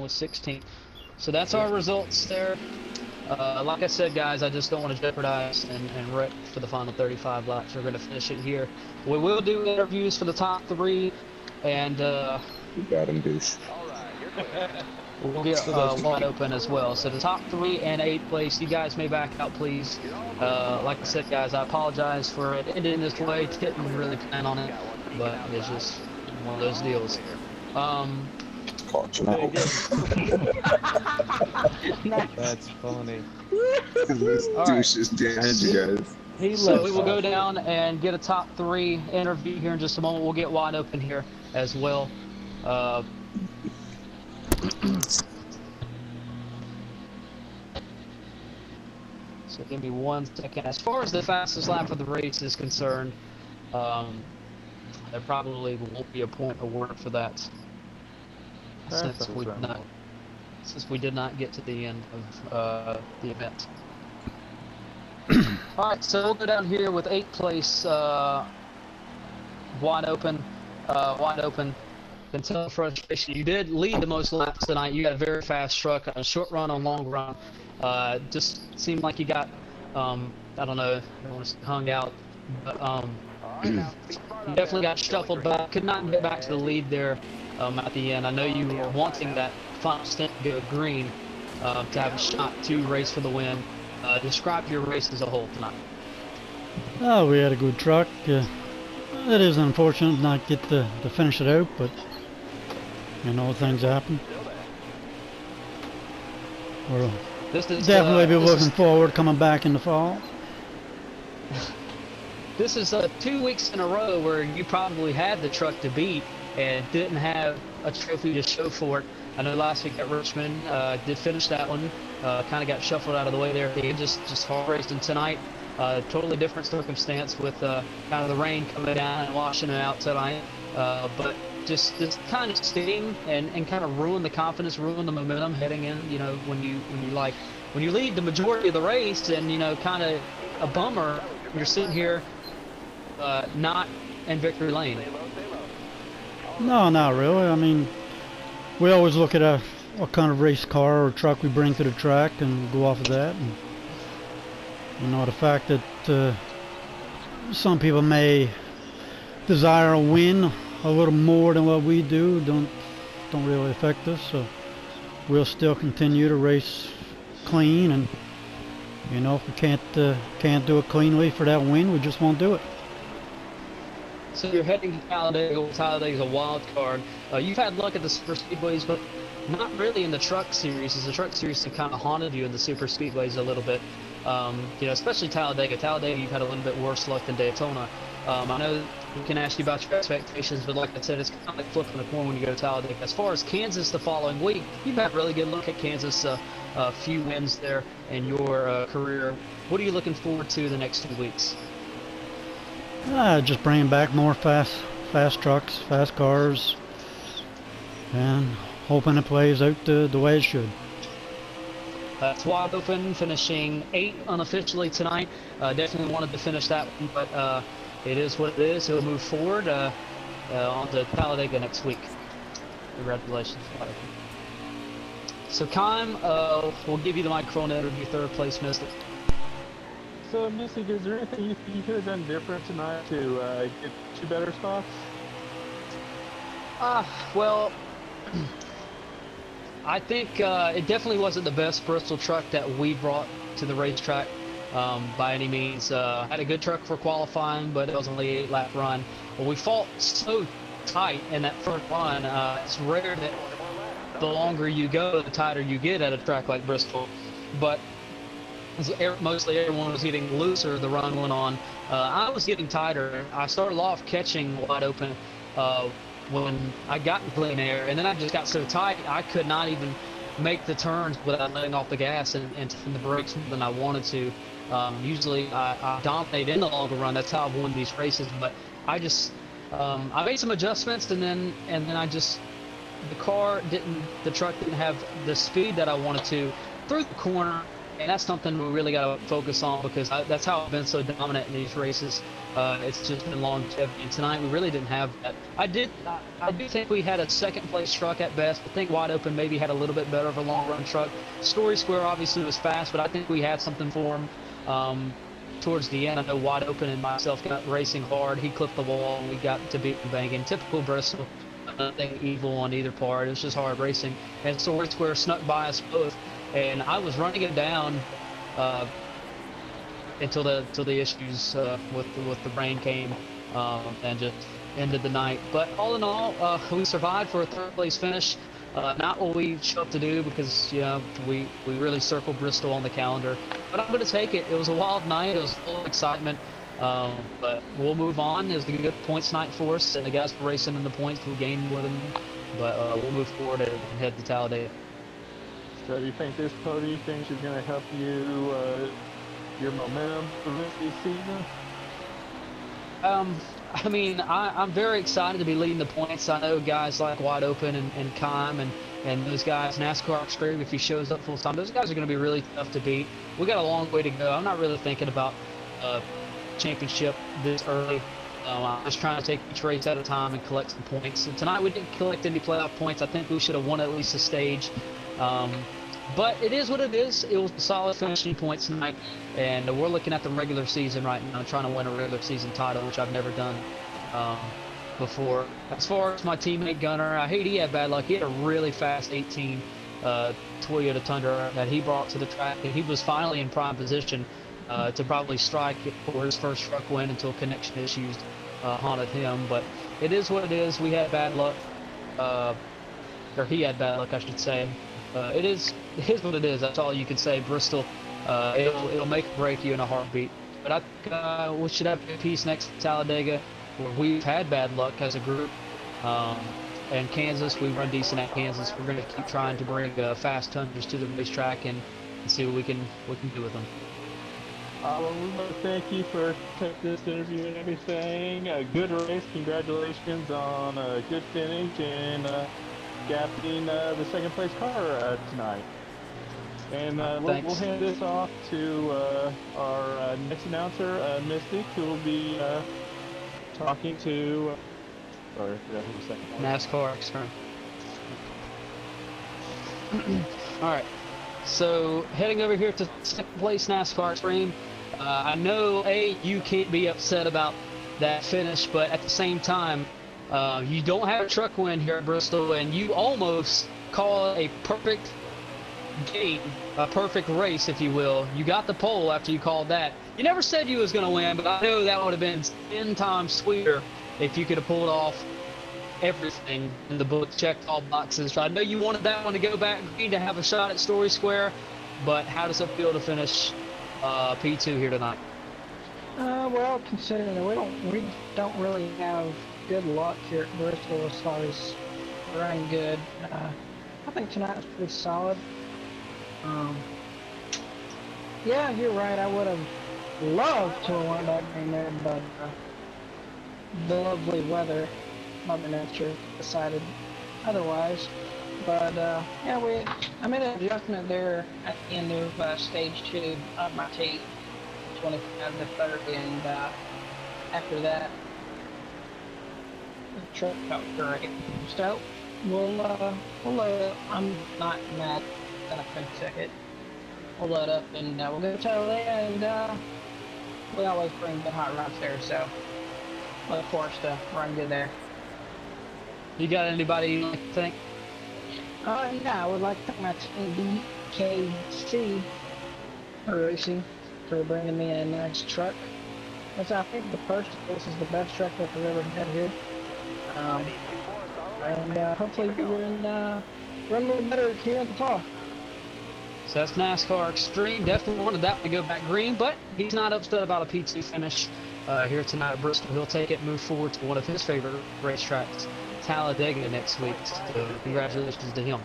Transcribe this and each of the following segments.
was 16th. So that's our results there. Like I said, guys, I just don't want to jeopardize and wreck for the final 35 laps. We're going to finish it here. We will do interviews for the top 3, and You got him, Deuce. we'll get wide open as well. So the top 3 and 8th place, you guys may back out, please. Like I said, guys, I apologize for it ending this way. Didn't really plan on it, but it's just one of those deals. Caught you out. That's funny. Deuce just danced, you guys. So we will go down and get a top 3 interview here in just a moment. We'll get wide open here as well. So give me 1 second. As far as the fastest lap of the race is concerned, there probably won't be a point award for that. Since we did not get to the end of the event. Alright, so we'll go down here with 8th place, wide open, until frustration. You did lead the most laps tonight. You got a very fast truck, a short run on long run. Just seemed like you got, I don't know, I don't want to say hung out, but you definitely got shuffled back. Could not get back to the lead there. At the end, I know you were wanting that final stint to go green to have a shot to race for the win. Describe your race as a whole tonight. Oh, we had a good truck. It is unfortunate not get to finish it out, but you know, things happen. We'll definitely be looking forward coming back in the fall. This is 2 weeks in a row where you probably had the truck to beat and didn't have a trophy to show for it. I know last week at Richmond did finish that one, kind of got shuffled out of the way there at the end, just hard racing tonight. Totally different circumstance with kind of the rain coming down and washing it out tonight, but just kind of sting and kind of ruin the confidence, ruin the momentum heading in. You know, when you lead the majority of the race, and you know, kind of a bummer. You're sitting here not in victory lane. No, not really. I mean, we always look at what kind of race car or truck we bring to the track and go off of that. And, you know, the fact that some people may desire a win a little more than what we do don't really affect us. So we'll still continue to race clean, and you know, if we can't do it cleanly for that win, we just won't do it. So you're heading to Talladega. Talladega is a wild card. You've had luck at the super speedways, but not really in the truck series, as the truck series has kind of haunted you in the super speedways a little bit. You know, especially Talladega. Talladega, you've had a little bit worse luck than Daytona. I know we can ask you about your expectations, but like I said, it's kind of like flipping a coin when you go to Talladega. As far as Kansas the following week, you've had really good luck at Kansas. A few wins there in your career. What are you looking forward to the next 2 weeks? Just bringing back more fast trucks, fast cars, and hoping it plays out the way it should. It's wide open, finishing 8 unofficially tonight. Definitely wanted to finish that one, but it is what it is. He'll move forward on to Talladega next week. Congratulations. So, Kime, we'll give you the microphone to interview third place Mystic. So, Mystic, is there anything you think you could have done different tonight to get 2 better spots? Well, I think it definitely wasn't the best Bristol truck that we brought to the racetrack by any means. Had a good truck for qualifying, but it was only an 8-lap run. But we fought so tight in that first run. It's rare that the longer you go, the tighter you get at a track like Bristol. But mostly everyone was getting looser. The run went on. I was getting tighter. I started off catching wide open when I got in clean air, and then I just got so tight I could not even make the turns without letting off the gas and taking the brakes more than I wanted to. Usually I dominate in the longer run. That's how I've won these races. But I just I made some adjustments, and then I just the truck didn't have the speed that I wanted to through the corner. And that's something we really got to focus on, because that's how I've been so dominant in these races. It's just been longevity. And tonight we really didn't have that. I do think we had a second place truck at best. I think Wide Open maybe had a little bit better of a long run truck. Story Square obviously was fast, but I think we had something for him. Towards the end, I know Wide Open and myself got racing hard. He clipped the wall, and we got to beat him banging. Typical Bristol. Nothing evil on either part. It was just hard racing. And Story Square snuck by us both. And I was running it down until the issues with the rain came and just ended the night. But all in all, we survived for a third place finish. Not what we showed up to do, because we really circled Bristol on the calendar. But I'm going to take it. It was a wild night. It was full of excitement. But we'll move on. It was a good points night for us, and the guys were racing in the points. We gained more than them. But we'll move forward and head to Talladega. So do you think this podium finish is going to help you, your momentum for the rest of the season? I mean, I'm very excited to be leading the points. I know guys like Wide Open and Kime and those guys, NASCAR Extreme, if he shows up full time, those guys are going to be really tough to beat. We got a long way to go. I'm not really thinking about championship this early. I'm just trying to take each race at a time and collect some points. And tonight we didn't collect any playoff points. I think we should have won at least a stage. But it is what it is. It was a solid finishing points tonight, and we're looking at the regular season right now, trying to win a regular season title, which I've never done before. As far as my teammate Gunner, I hate he had bad luck. He had a really fast 18 Toyota Tundra that he brought to the track, and he was finally in prime position to probably strike it for his first truck win until connection issues haunted him. But it is what it is. We had bad luck, or he had bad luck, I should say. It is what it is. That's all you can say. Bristol, it'll make or break you in a heartbeat. But I think we should have a piece next to Talladega, where we've had bad luck as a group. And Kansas, we run decent at Kansas. We're going to keep trying to bring fast Tundras to the racetrack and see what we can do with them. Well, we want to thank you for taking this interview and everything. Good race. Congratulations on a good finish and gapping the second place car tonight. And we'll hand this off to our next announcer, Mystic, who will be talking to. Sorry, I forgot who the second one. NASCAR Extreme. All right. So heading over here to second place NASCAR Extreme. I know you can't be upset about that finish, but at the same time, you don't have a truck win here at Bristol, and you almost call it a perfect game, a perfect race, if you will. You got the pole after you called that. You never said you was going to win, but I know that would have been 10 times sweeter if you could have pulled off everything in the book, checked all boxes. So I know you wanted that one to go back green to have a shot at Story Square, but how does it feel to finish P2 here tonight? Well, considering that we don't really have good luck here at Bristol as far as running good, I think tonight was pretty solid. Yeah, you're right. I would have loved to have won that game there, but the lovely weather, Mother Nature decided otherwise. But yeah, I made an adjustment there at the end of stage 2 of my tape, 25 to 30, and after that, the truck felt great. So I'm not mad that I couldn't check it. We'll load up and we'll go to Talladega, and we always bring the hot rods there, so look for us to run good there. You got anybody you like to thank? Yeah, I would like to thank my team, BKC Racing, for bringing me a nice truck. Which I think this is the best truck that we've ever had here. And hopefully we can run a little better here at the top. So that's NASCAR Extreme. Definitely wanted that to go back green, but he's not upset about a P2 finish here tonight at Bristol. He'll take it and move forward to one of his favorite racetracks, Talladega, next week. So congratulations to him.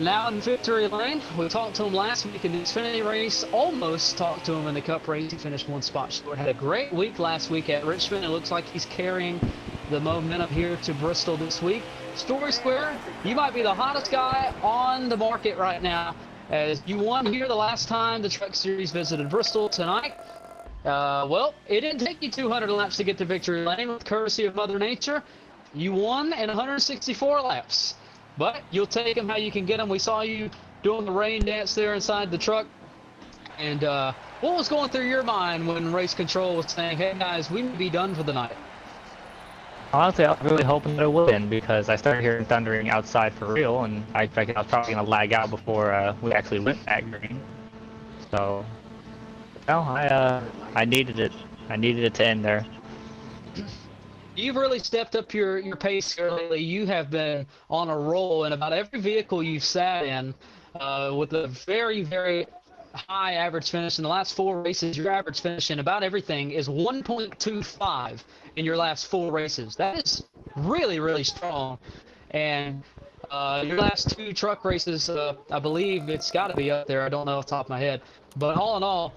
Now in victory lane, we talked to him last week in the Xfinity race, almost talked to him in the Cup race. He finished one spot short. Had a great week last week at Richmond. It looks like he's carrying the momentum here to Bristol this week. Story Square, you might be the hottest guy on the market right now. as you won here the last time the Truck Series visited Bristol. Tonight, well, it didn't take you 200 laps to get to victory lane with courtesy of Mother Nature. You won in 164 laps, but you'll take them how you can get them. We saw you doing the rain dance there inside the truck. And what was going through your mind when race control was saying, hey guys, we may be done for the night? Honestly, I was really hoping that it would win because I started hearing thundering outside for real, and I expected I was probably going to lag out before we actually went back green. So, well, I needed it. I needed it to end there. You've really stepped up your pace here lately. You have been on a roll in about every vehicle you've sat in with a very, very high average finish. In the last 4 races, your average finish in about everything is 1.25 in your last 4 races. That is really, really strong. And your last 2 truck races, I believe it's got to be up there. I don't know off the top of my head. But all in all,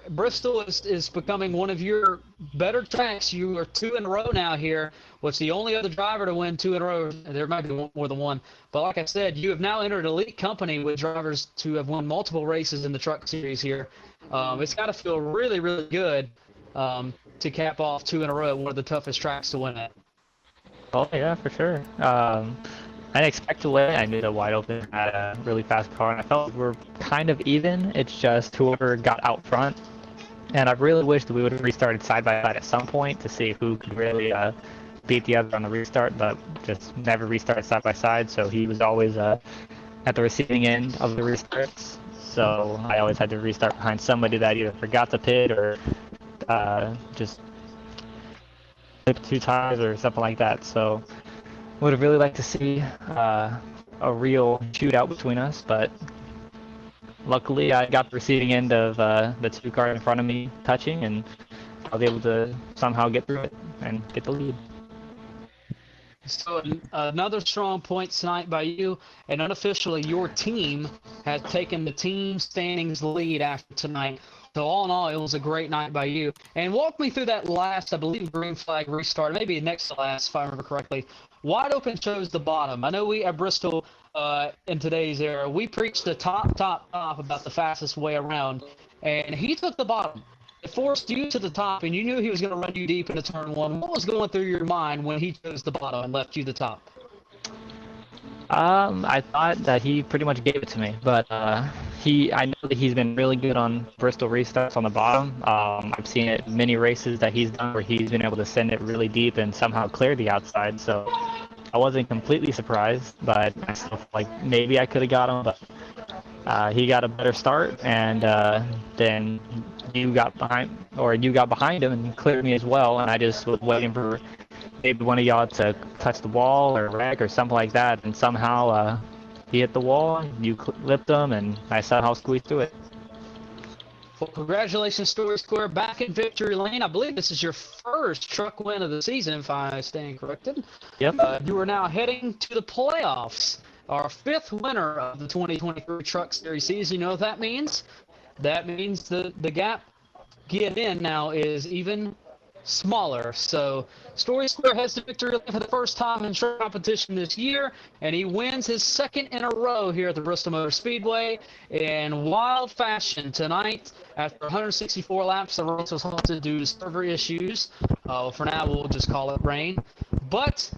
Bristol is becoming one of your better tracks. You are 2 in a row now here. What's the only other driver to win 2 in a row? There might be more than one. But like I said, you have now entered elite company with drivers to have won multiple races in the Truck Series here. It's got to feel really, really good to cap off 2 in a row at one of the toughest tracks to win at. Oh yeah, for sure. I didn't expect to win. I knew that Wide Open had a really fast car, and I felt we were kind of even. It's just whoever got out front. And I really wish that we would have restarted side by side at some point to see who could really beat the other on the restart, but just never restarted side by side. So he was always at the receiving end of the restarts. So I always had to restart behind somebody that either forgot to pit or just flipped 2 tires or something like that. So would have really liked to see a real shootout between us, but luckily I got the receiving end of the 2 cars in front of me touching, and I was able to somehow get through it and get the lead. So another strong point tonight by you, and unofficially your team has taken the team standings lead after tonight. So all in all, it was a great night by you. And walk me through that last, I believe, green flag restart, maybe next to last, if I remember correctly. Wide Open chose the bottom. I know we at Bristol, in today's era, we preached the top about the fastest way around, and he took the bottom. It forced you to the top, and you knew he was going to run you deep into turn 1. What was going through your mind when he chose the bottom and left you the top? I thought that he pretty much gave it to me, but I know that he's been really good on Bristol restarts on the bottom. I've seen it many races that he's done where he's been able to send it really deep and somehow clear the outside, so I wasn't completely surprised, but I still felt like maybe I could have got him, but he got a better start, and then you got behind him and cleared me as well, and I just was waiting for maybe one of y'all to touch the wall or wreck or something like that, and somehow he hit the wall, you clipped him, and I somehow squeezed through it. Well, congratulations, Story Square, back in victory lane. I believe this is your first truck win of the season, if I stand corrected. Yep. You are now heading to the playoffs. Our 5th winner of the 2023 Truck Series season. You know what that means? That means the gap get in now is even smaller. So Story Square heads to victory lane for the first time in truck competition this year, and he wins his 2nd in a row here at the Bristol Motor Speedway in wild fashion tonight. After 164 laps, the race was halted due to server issues. For now, we'll just call it rain. But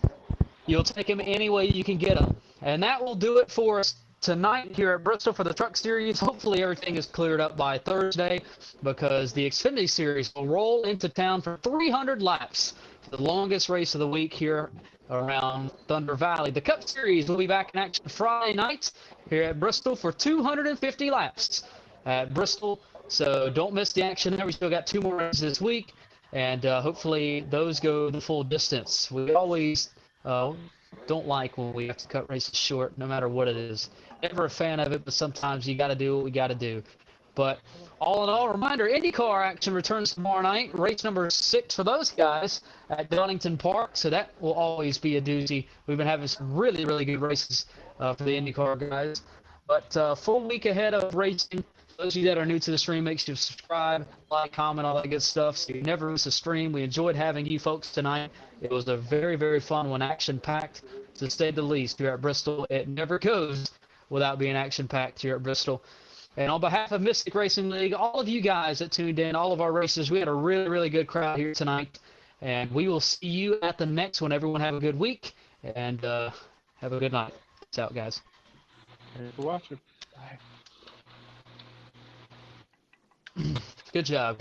you'll take him any way you can get him. And that will do it for us tonight here at Bristol for the Truck Series. Hopefully everything is cleared up by Thursday, because the Xfinity Series will roll into town for 300 laps, the longest race of the week here around Thunder Valley. The Cup Series will be back in action Friday night here at Bristol for 250 laps at Bristol. So don't miss the action there. We still got 2 more races this week, and hopefully those go the full distance. We always don't like when we have to cut races short, no matter what it is. Never a fan of it, but sometimes you got to do what we got to do. But all in all, reminder, IndyCar action returns tomorrow night. Race number 6 for those guys at Donington Park, so that will always be a doozy. We've been having some really, really good races for the IndyCar guys. But full week ahead of racing. Those of you that are new to the stream, make sure you subscribe, like, comment, all that good stuff, so you never miss a stream. We enjoyed having you folks tonight. It was a very, very fun one, action-packed, to say the least, here at Bristol. It never goes without being action-packed here at Bristol. And on behalf of Mystic Racing League, all of you guys that tuned in, all of our racers, we had a really, really good crowd here tonight. And we will see you at the next one. Everyone have a good week, and have a good night. Peace out, guys. Thanks for watching. Bye. Good job.